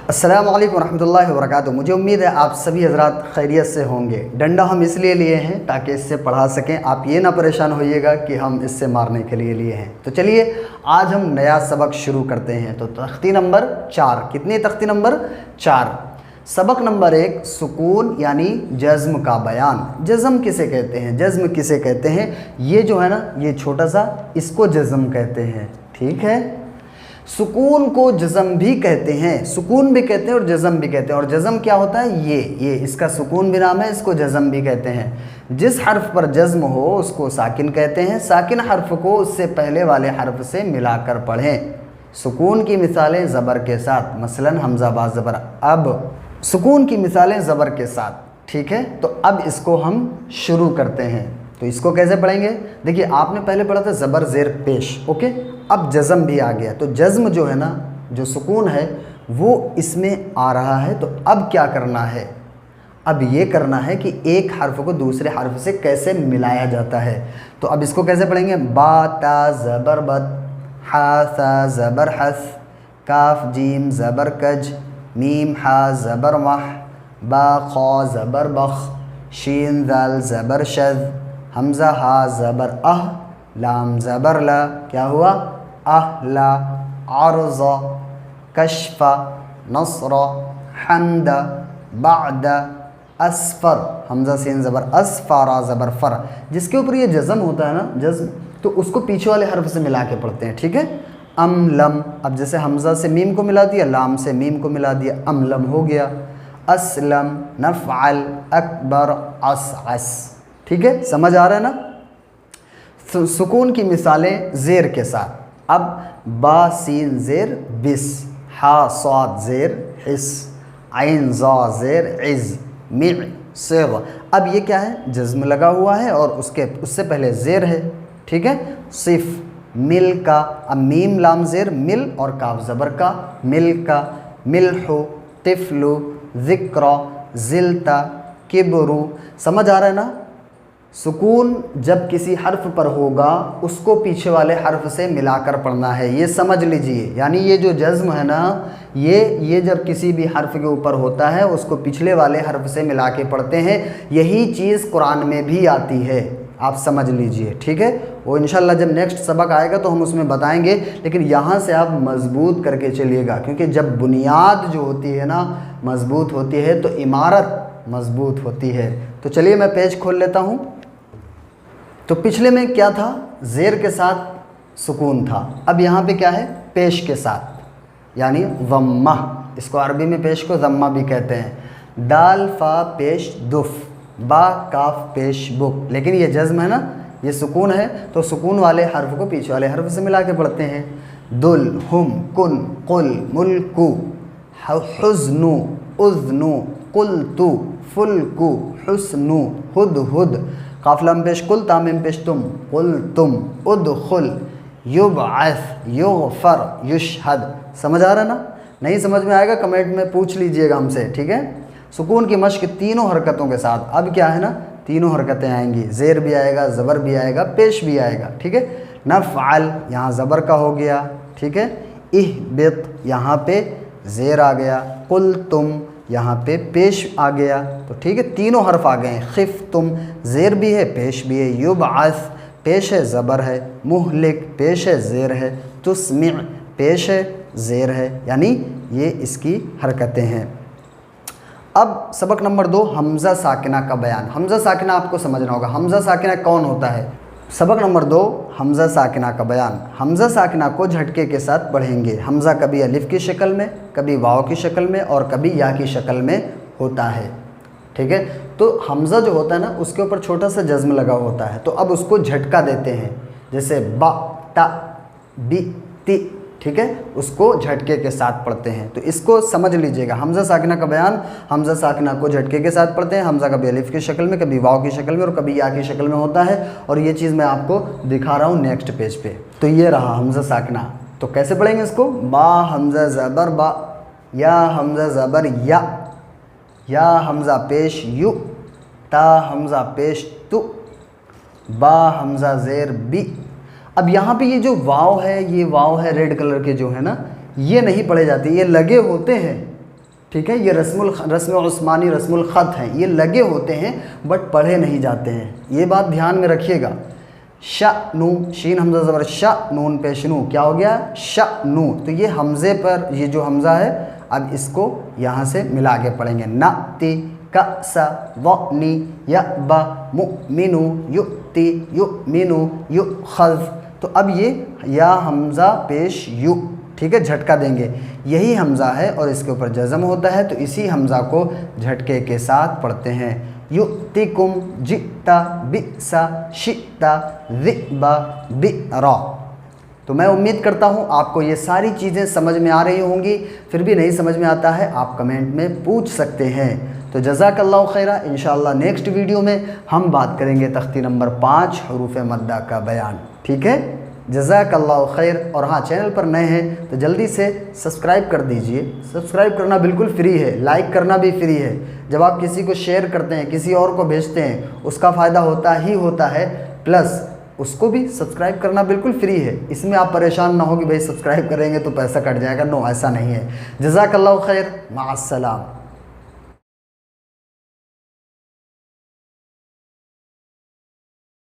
अस्सलाम वालेकुम रहमतुल्लाहि व बरकातुहू। मुझे उम्मीद है आप सभी हज़रात खैरियत से होंगे। डंडा हम इसलिए लिए हैं ताकि इससे पढ़ा सकें, आप ये ना परेशान होइएगा कि हम इससे मारने के लिए लिए हैं। तो चलिए आज हम नया सबक शुरू करते हैं। तो तख्ती नंबर 4, कितनी तख्ती नंबर 4, सबक नंबर 1, सुकून यानी जज़्म का बयान। जज़्म किसे कहते हैं, जज़्म किसे कहते हैं? ये जो है ना, ये छोटा सा, इसको जज़्म कहते हैं। ठीक है, सुकून को जज़्म भी कहते हैं, सुकून भी कहते हैं और जज़्म भी कहते हैं। और जज़्म क्या होता है? ये इसका सुकून भी नाम है, इसको जज़्म भी कहते हैं। जिस हर्फ पर जज़्म हो उसको साकिन कहते हैं। साकिन हर्फ को उससे पहले वाले हर्फ से मिलाकर पढ़ें। सुकून की मिसालें ज़बर के साथ, मसलन हमज़ा बा ज़बर अब, सुकून की मिसालें ज़बर के साथ। ठीक है, तो अब इसको हम शुरू करते हैं। तो इसको कैसे पढ़ेंगे? देखिए, आपने पहले पढ़ा था ज़बर ज़ेर पेश, ओके। अब जज़्म भी आ गया, तो जज़्म जो है ना, जो सुकून है वो इसमें आ रहा है। तो अब क्या करना है? अब ये करना है कि एक हर्फ को दूसरे हर्फ से कैसे मिलाया जाता है। तो अब इसको कैसे पढ़ेंगे? बा ता ज़बर बत, हा सा ज़बर हस, काफ जीम ज़बर कज, मीम हा ज़बर मह, बा खा ज़बर बख, शीन दाल ज़बर शद, हमज़ा हा ज़बर अह, लाम ज़बर ला, क्या हुआ? अहला, अर्ज़ा, कशफ़ा, नस्रा, हम्दा, बादा, अस्फ़र, हमज़ा सीन ज़बर अस, फ़ारा ज़बर फ़र। जिसके ऊपर ये जज़्म होता है ना, जज़्म, तो उसको पीछे वाले हर्फ से मिला के पढ़ते हैं। ठीक है, अम लम, अब जैसे हमज़ा से मीम को मिला दिया, लाम से मीम को मिला दिया, अमलम हो गया। असलम, नफ़अल, अकबर, असअस। ठीक है, समझ आ रहा है ना? सुकून की मिसालें ज़ेर के साथ। अब बा सीन ज़ेर बिस, हा स्वाद ज़ेर हिस, आइन ज़ा ज़ेर इज़, मिअ सिग़। अब ये क्या है? जज़्म लगा हुआ है और उससे पहले ज़ेर है। ठीक है, सिफ़, मिल का, अब मीम लाम ज़ेर मिल और काफ ज़बर का, मिल का, मिल्हु, तिफ़लु, ज़िक्रा, ज़िल्ता, किब्रु। समझ आ रहा है ना? सुकून जब किसी हर्फ पर होगा उसको पीछे वाले हर्फ से मिलाकर पढ़ना है, ये समझ लीजिए। यानी ये जो जज़्म है ना, ये जब किसी भी हर्फ के ऊपर होता है उसको पिछले वाले हर्फ से मिला के पढ़ते हैं। यही चीज़ कुरान में भी आती है, आप समझ लीजिए। ठीक है, वो इंशाल्लाह जब नेक्स्ट सबक आएगा तो हम उसमें बताएंगे, लेकिन यहाँ से आप मज़बूत करके चलिएगा, क्योंकि जब बुनियाद जो होती है ना मज़बूत होती है तो इमारत मज़बूत होती है। तो चलिए मैं पेज खोल लेता हूँ। तो पिछले में क्या था? ज़ेर के साथ सुकून था। अब यहाँ पे क्या है? पेश के साथ, यानी ज़म्मा। इसको अरबी में पेश को ज़म्मा भी कहते हैं। दाल फा पेश दुफ, बा काफ पेश बुक। लेकिन ये जज़्म है ना, ये सुकून है, तो सुकून वाले हर्फ को पीछे वाले हर्फ से मिला के पढ़ते हैं। दुल, हुम, कुन, कुल, मुल्कु, हुज़्नु, उज़्नु, कुल्तु, फुल्कु, हुस्नु, हुद हुद, काफ लाम पेश कुल, तामीम पेश तुम, कुल तुम, उदखुल, युबअस, युगफर, युशहद। समझ आ रहा है ना? नहीं समझ में आएगा कमेंट में पूछ लीजिएगा हमसे। ठीक है, सुकून की मश्क तीनों हरकतों के साथ। अब क्या है ना, तीनों हरकतें आएंगी, ज़ेर भी आएगा, ज़बर भी आएगा, पेश भी आएगा। ठीक है, नफ़अल यहाँ ज़बर का हो गया। ठीक है, इहबित यहाँ पे ज़ेर आ गया, कुल तुम यहाँ पे पेश आ गया। तो ठीक है, तीनों हर्फ आ गए हैं। खिफ तुम, ज़ेर भी है पेश भी है। युबअस, पेश है ज़बर है। मुहलिक, पेश है ज़ेर है। तुस्मिअ, पेश है ज़ेर है। यानी ये इसकी हरकतें हैं। अब सबक नंबर 2, हमज़ा साकिना का बयान। हमज़ा साकिना आपको समझना होगा। हमज़ा साकिना कौन होता है? सबक नंबर 2, हमज़ा साकिना का बयान। हमज़ा साकिना को झटके के साथ पढ़ेंगे। हमज़ा कभी अलिफ़ की शक्ल में, कभी वाव की शक्ल में और कभी या की शक्ल में होता है। ठीक है, तो हमज़ा जो होता है ना उसके ऊपर छोटा सा जज़्म लगा होता है, तो अब उसको झटका देते हैं, जैसे बा ता बी ती। ठीक है, उसको झटके के साथ पढ़ते हैं। तो इसको समझ लीजिएगा। हमज़ा साकिना का बयान, हमज़ा साकिना को झटके के साथ पढ़ते हैं। हमज़ा कभी अलिफ़ की शक्ल में, कभी वाव की शक्ल में और कभी या की शक्ल में होता है। और ये चीज़ मैं आपको दिखा रहा हूँ नेक्स्ट पेज पे। तो ये रहा हमज़ा साकिना। तो कैसे पढ़ेंगे इसको? बा हमज़ा ज़बर बा, या हमज़ा ज़बर या हमज़ा पेश यू, ता हमज़ा पेश तु, बा हमज़ा ज़ेर बी। अब यहाँ पे ये जो वाव है, ये वाव है रेड कलर के जो है ना, ये नहीं पढ़े जाते, ये लगे होते हैं ठीक है। ये रस्म उस्मानी रस्म الخط हैं, ये लगे होते हैं बट पढ़े नहीं जाते हैं, ये बात ध्यान में रखिएगा। शअनु, शीन हमज़ा ज़बर श, नून पेश नू, क्या हो गया शअनु। तो ये हमज़े पर, ये जो हमज़ा है अब इसको यहाँ से मिला के पढ़ेंगे। नअती कअसा वनी यअबा मुमिनु युती युमिनु युखज़। तो अब ये या हमज़ा पेश यु, ठीक है, झटका देंगे, यही हमज़ा है और इसके ऊपर जज़म होता है, तो इसी हमज़ा को झटके के साथ पढ़ते हैं। युतिकुम जिता बिसा शिता ज़िबा बिरा। तो मैं उम्मीद करता हूँ आपको ये सारी चीज़ें समझ में आ रही होंगी, फिर भी नहीं समझ में आता है आप कमेंट में पूछ सकते हैं। तो जज़ाकल्लाहु खैरा। इंशाअल्लाह नेक्स्ट वीडियो में हम बात करेंगे तख्ती नंबर 5 हुरूफ़ मद्दा का बयान, ठीक है। जज़ाकल्लाहु खैर। और हाँ, चैनल पर नए हैं तो जल्दी से सब्सक्राइब कर दीजिए, सब्सक्राइब करना बिल्कुल फ्री है, लाइक करना भी फ्री है। जब आप किसी को शेयर करते हैं, किसी और को भेजते हैं, उसका फ़ायदा होता ही होता है, प्लस उसको भी सब्सक्राइब करना बिल्कुल फ्री है। इसमें आप परेशान ना हो कि भाई सब्सक्राइब करेंगे तो पैसा कट जाएगा, नो, ऐसा नहीं है। जज़ाकल्लाहु खैर, माअस्सलाम।